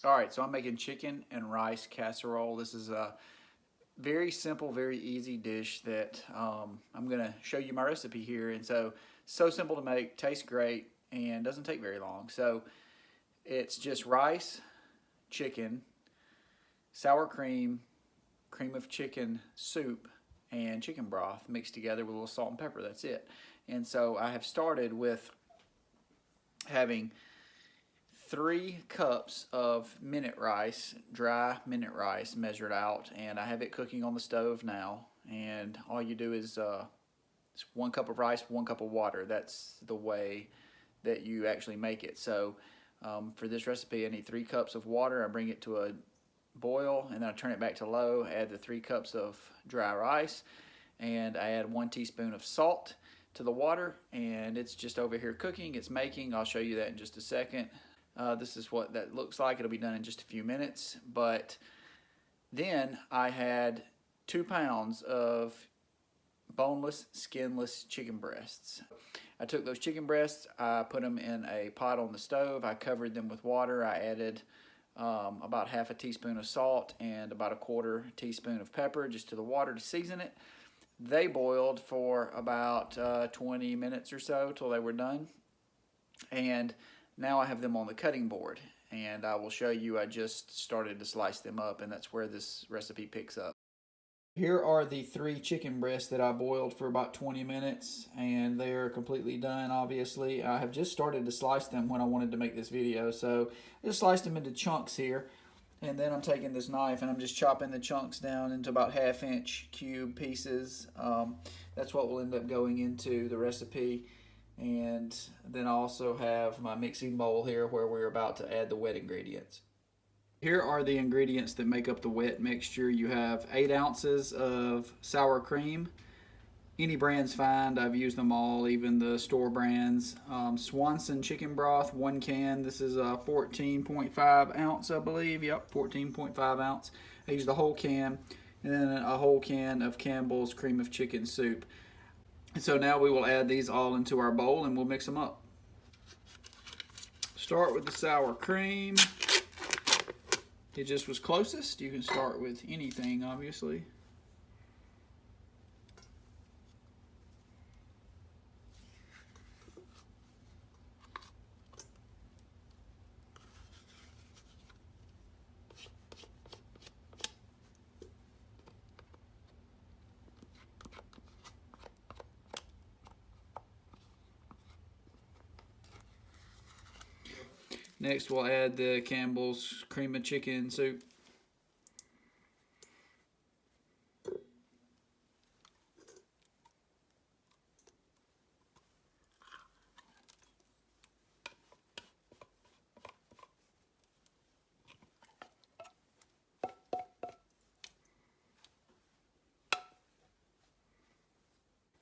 All right, so I'm making chicken and rice casserole. This is a very simple, very easy dish that I'm gonna show you my recipe here. And so simple to make, tastes great, and doesn't take very long. So it's just rice, chicken, sour cream, cream of chicken soup, and chicken broth mixed together with a little salt and pepper. That's it. And so I have started with having 3 cups of minute rice, dry minute rice, measured out, and I have it cooking on the stove now. And all you do is it's 1 cup of rice, 1 cup of water. That's the way that you actually make it. So for this recipe, I need 3 cups of water. I bring it to a boil, and then I turn it back to low. Add the 3 cups of dry rice, and I add 1 teaspoon of salt to the water, and it's just over here cooking. It's making. I'll show you that in just a second. This is what that looks like. It'll be done in just a few minutes. But then I had 2 pounds of boneless, skinless chicken breasts. I took those chicken breasts, I put them in a pot on the stove. I covered them with water. I added about half a teaspoon of salt and about a 1/4 teaspoon of pepper just to the water to season it. They boiled for about 20 minutes or so till they were done. And now I have them on the cutting board, and I will show you. I just started to slice them up, and that's where this recipe picks up. Here are the 3 chicken breasts that I boiled for about 20 minutes, and they're completely done. Obviously, I have just started to slice them when I wanted to make this video, so I just sliced them into chunks here. And then I'm taking this knife and I'm just chopping the chunks down into about 1/2 inch cube pieces. That's what will end up going into the recipe. And then I also have my mixing bowl here where we're about to add the wet ingredients. Here are the ingredients that make up the wet mixture. You have 8 ounces of sour cream. Any brand's fine. I've used them all, even the store brands. Swanson chicken broth, 1 can. This is a 14.5 ounce, I believe. Yep, 14.5 ounce. I use the whole can. And then a whole can of Campbell's cream of chicken soup. And so now we will add these all into our bowl and we'll mix them up. Start with the sour cream. It just was closest. You can start with anything, obviously. Next, we'll add the Campbell's cream of chicken soup.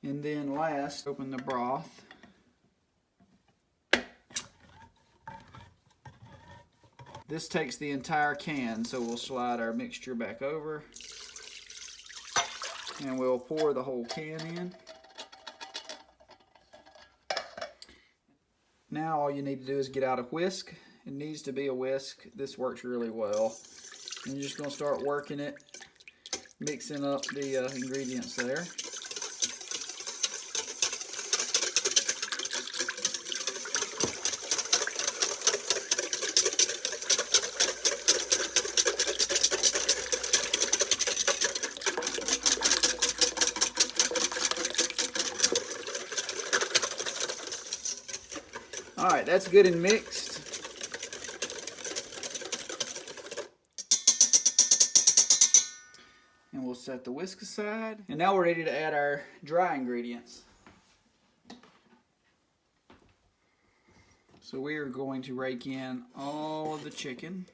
And then last, open the broth. This takes the entire can, so we'll slide our mixture back over and we'll pour the whole can in. Now all you need to do is get out a whisk. It needs to be a whisk. This works really well. And you're just going to start working it, mixing up the ingredients there. All right, that's good and mixed. And we'll set the whisk aside. And now we're ready to add our dry ingredients. So we are going to rake in all of the chicken.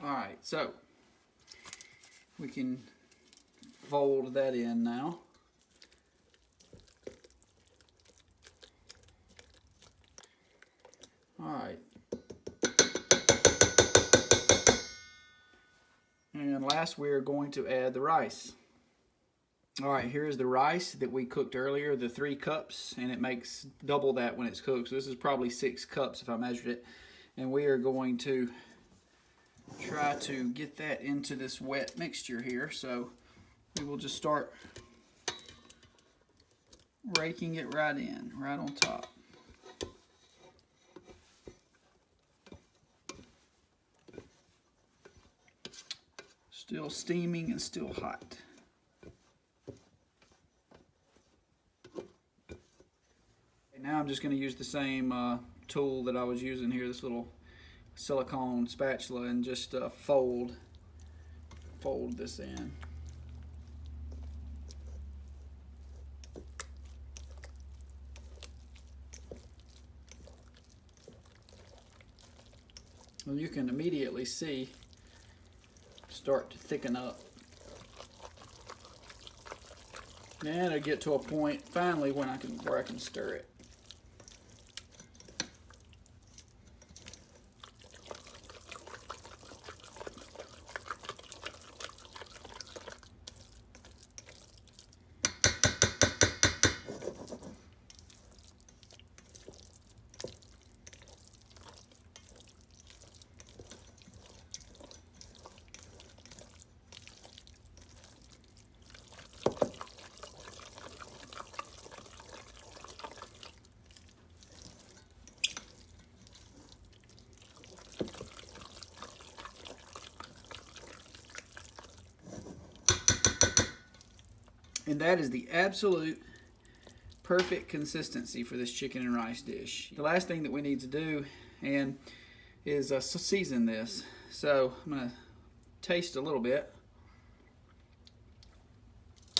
All right, so we can fold that in now. All right. And last, we're going to add the rice. All right, here's the rice that we cooked earlier, the 3 cups, and it makes double that when it's cooked. So this is probably 6 cups if I measured it. And we are going to try to get that into this wet mixture here. So we will just start raking it right in, right on top. Still steaming and still hot. Now I'm just going to use the same tool that I was using here, this little silicone spatula, and just fold this in. And you can immediately see start to thicken up. And it'll get to a point finally when where I can stir it. And that is the absolute perfect consistency for this chicken and rice dish. The last thing that we need to do is season this. So I'm going to taste a little bit.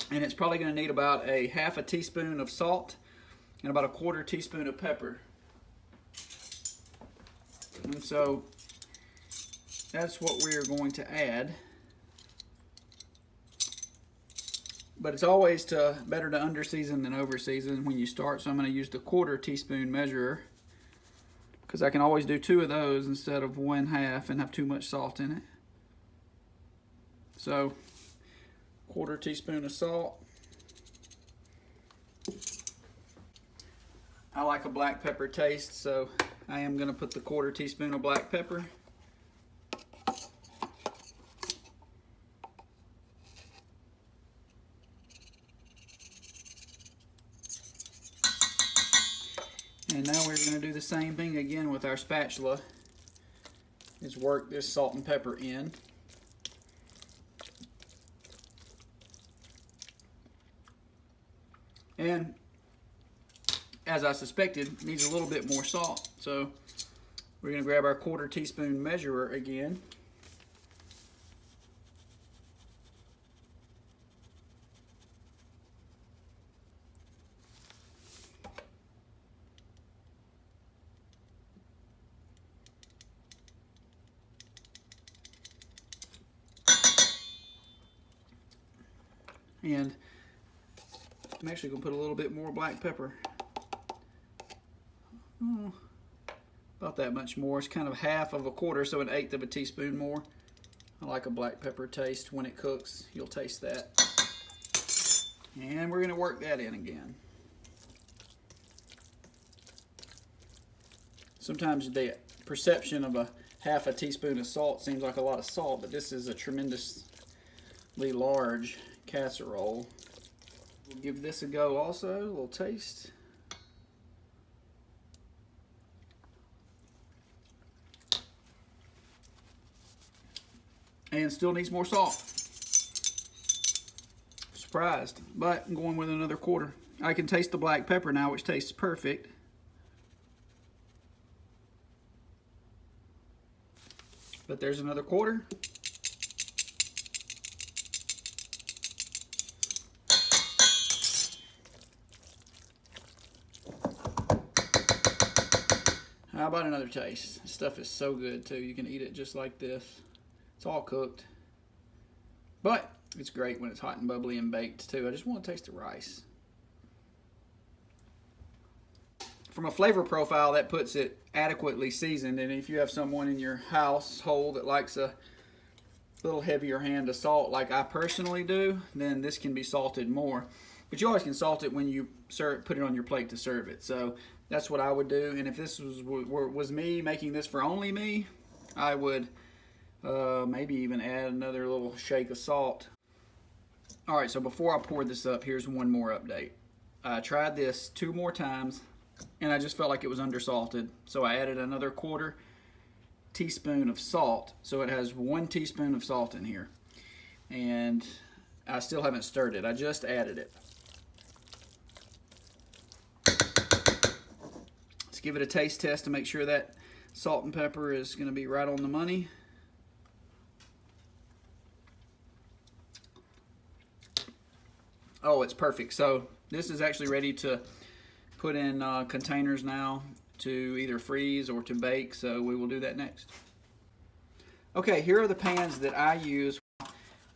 And it's probably going to need about a half a teaspoon of salt and about a quarter teaspoon of pepper. And so that's what we're going to add. But it's always better to under-season than over-season when you start. So I'm going to use the quarter teaspoon measurer, because I can always do 2 of those instead of 1/2 and have too much salt in it. So quarter teaspoon of salt. I like a black pepper taste, so I am going to put the quarter teaspoon of black pepper. And now we're going to do the same thing again with our spatula, is work this salt and pepper in. And as I suspected, it needs a little bit more salt. So we're going to grab our quarter teaspoon measurer again. And I'm actually going to put a little bit more black pepper. About that much more. It's kind of half of a quarter, so 1/8 of a teaspoon more. I like a black pepper taste when it cooks. You'll taste that. And we're going to work that in again. Sometimes the perception of a half a teaspoon of salt seems like a lot of salt, but this is a tremendously large casserole. We'll give this a go also, a little taste. And still needs more salt. Surprised, but I'm going with another quarter. I can taste the black pepper now, which tastes perfect. But there's another quarter. How about another taste? This stuff is so good too. You can eat it just like this. It's all cooked. But it's great when it's hot and bubbly and baked too. I just want to taste the rice. From a flavor profile, that puts it adequately seasoned. And if you have someone in your household that likes a little heavier hand of salt like I personally do, then this can be salted more. But you always can salt it when you put it on your plate to serve it. So that's what I would do. And if this was me making this for only me, I would maybe even add another little shake of salt. All right, so before I pour this up, here's one more update. I tried this 2 more times, and I just felt like it was undersalted. So I added another 1/4 teaspoon of salt. So it has 1 teaspoon of salt in here. And I still haven't stirred it. I just added it. Let's give it a taste test to make sure that salt and pepper is going to be right on the money. Oh, it's perfect. So this is actually ready to put in containers now to either freeze or to bake, so we will do that next. Okay, here are the pans that I use.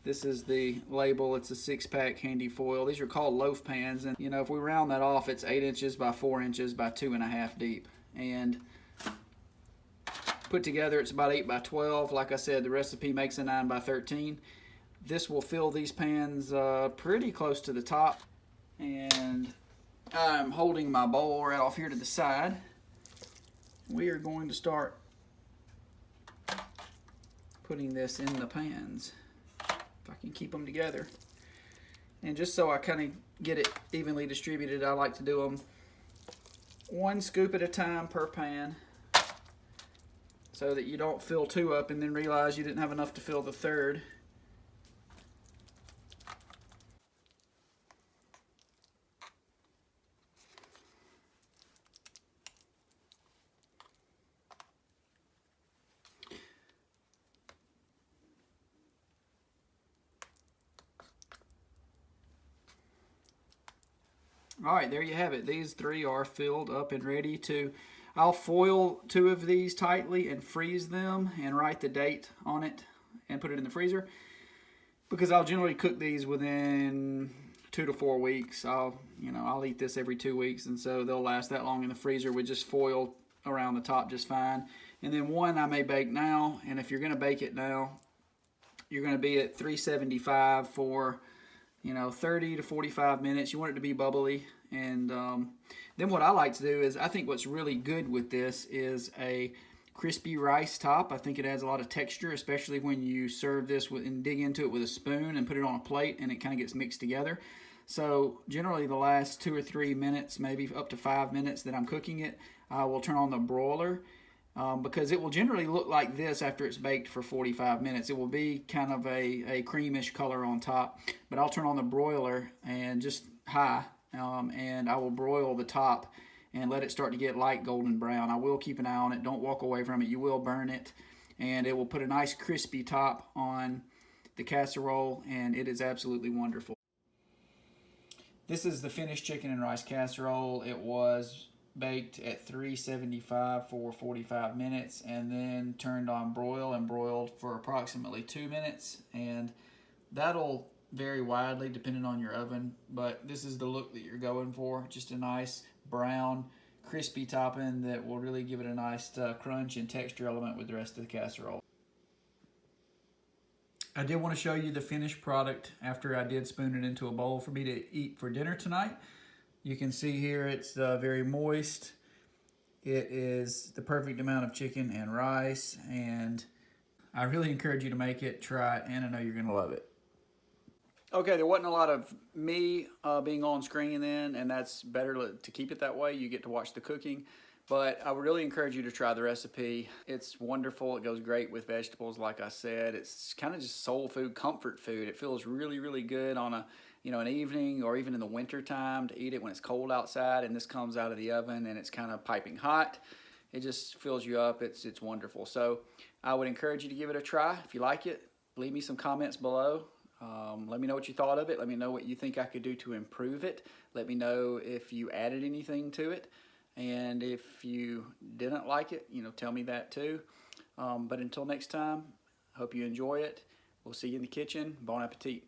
This is the label. It's a 6-pack handy foil. These are called loaf pans, and you know, if we round that off, it's 8 inches by 4 inches by 2.5 deep. And put together, it's about 8 by 12. Like I said, the recipe makes a 9 by 13. This will fill these pans pretty close to the top. And I'm holding my bowl right off here to the side. We are going to start putting this in the pans, if I can keep them together. And just so I kind of get it evenly distributed, I like to do them 1 scoop at a time per pan, so that you don't fill 2 up and then realize you didn't have enough to fill the 3rd. All right, there you have it. These 3 are filled up and ready to, I'll foil 2 of these tightly and freeze them and write the date on it and put it in the freezer, because I'll generally cook these within 2 to 4 weeks. I'll eat this every 2 weeks, and so they'll last that long in the freezer with just foil around the top just fine. And then one I may bake now, and if you're going to bake it now, you're going to be at 375 for 30 to 45 minutes. You want it to be bubbly. And then what I like to do is, I think what's really good with this is a crispy rice top. I think it adds a lot of texture, especially when you serve this and dig into it with a spoon and put it on a plate, and it kind of gets mixed together. So generally the last 2 or 3 minutes, maybe up to 5 minutes that I'm cooking it, I will turn on the broiler. Because it will generally look like this after it's baked for 45 minutes. It will be kind of a creamish color on top, but I'll turn on the broiler and just high, and I will broil the top and let it start to get light golden brown. I will keep an eye on it. Don't walk away from it. You will burn it, and it will put a nice crispy top on the casserole, and it is absolutely wonderful. This is the finished chicken and rice casserole. It was baked at 375 for 45 minutes and then turned on broil and broiled for approximately 2 minutes, and that'll vary widely depending on your oven, but this is the look that you're going for. Just a nice brown crispy topping that will really give it a nice crunch and texture element with the rest of the casserole. I did want to show you the finished product after I did spoon it into a bowl for me to eat for dinner tonight. You can see here it's very moist. It is the perfect amount of chicken and rice, and I really encourage you to make it, try it, and I know you're going to love it. Okay, there wasn't a lot of me being on screen then, and that's better to keep it that way. You get to watch the cooking, but I would really encourage you to try the recipe. It's wonderful. It goes great with vegetables, like I said. It's kind of just soul food, comfort food. It feels really, really good on an evening or even in the winter time to eat it when it's cold outside, and this comes out of the oven and it's kind of piping hot. It just fills you up. It's wonderful. So I would encourage you to give it a try. If you like it, leave me some comments below. Let me know what you thought of it. Let me know what you think I could do to improve it. Let me know if you added anything to it. And if you didn't like it, tell me that too. But until next time, hope you enjoy it. We'll see you in the kitchen. Bon appetit.